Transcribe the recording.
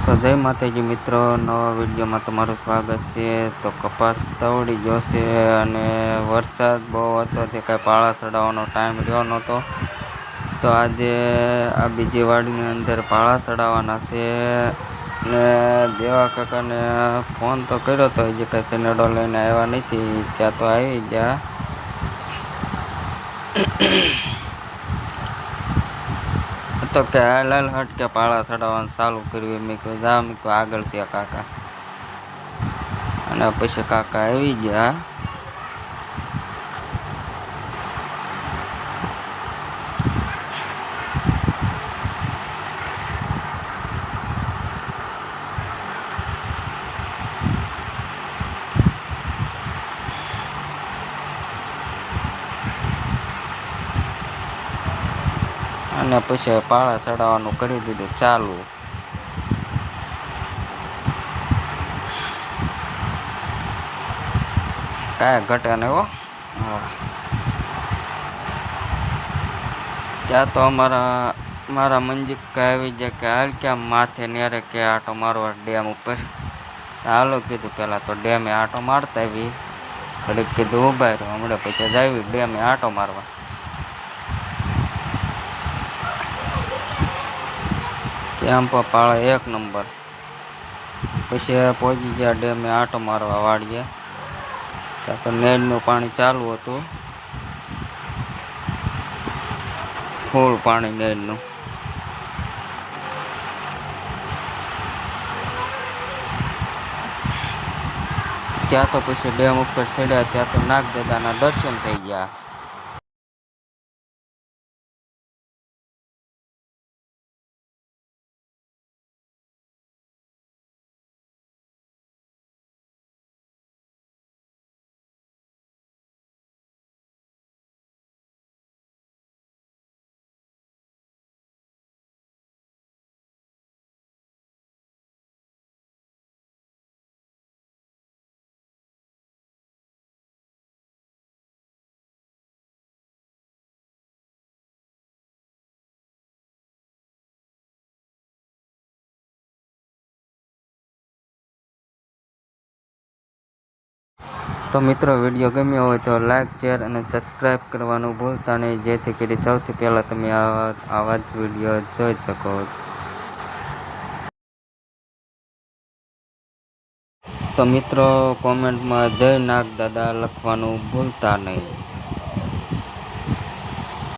તો જય માતાજી મિત્રો, નવા વિડીયોમાં તમારું સ્વાગત છે। તો કપાસ તવડી ગયો છે અને વરસાદ બહુ હતો તે કાંઈ પાળા ચડાવવાનો ટાઈમ રહ્યો નહોતો। તો આજે આ બીજી વાડીની અંદર પાળા ચડાવવાના છે ને દેવા કાકાને ફોન તો કર્યો તો, હજી કાંઈ સનેડો લઈને આવ્યા નથી। ત્યાં તો આવી ગયા। તો કે હાલ હટ કે પાળા ચડાવવાનું ચાલુ કર્યું। મેં કહ્યું જા, મેં કહ્યું આગળ છે કાકા। અને પછી કાકા આવી ગયા। અને પછી પાળા ચડાવવાનું કરી દીધું ચાલુ। કાંઈ ઘટે નહીં હો। હા, ત્યાં તો મારા મંજીકા આવી ગયા કે હાલ ક્યાં માથે નેરે કે આટો મારવા ડેમ ઉપર। હાલો કીધું, પહેલાં તો ડેમે આટો મારતા આવી, ઘડીક કીધું ઊભા રહ્યો, હમણાં પછી જાવી ડેમે આટો મારવા। કેમ્પ પાળા એક નંબર। પછી પહોંચી ગયા ડેમે આટો મારવા વાળીએ। ત્યાં તો નેરનું પાણી ચાલુ હતું, ફૂલ પાણી નેરનું। ત્યાં તો પછી ડેમ ઉપર ચડ્યા, ત્યાં તો નાગદાદાના દર્શન થઈ ગયા। તો મિત્રો, વિડીયો ગમ્યો હોય તો લાઇક, શેર અને સબસ્ક્રાઈબ કરવાનું ભૂલતા નહીં, જેથી કરી સૌથી પહેલાં તમે આવા જ વિડીયો જોઈ શકો। તો મિત્રો, કોમેન્ટમાં જય નાગદાદા લખવાનું ભૂલતા નહીં।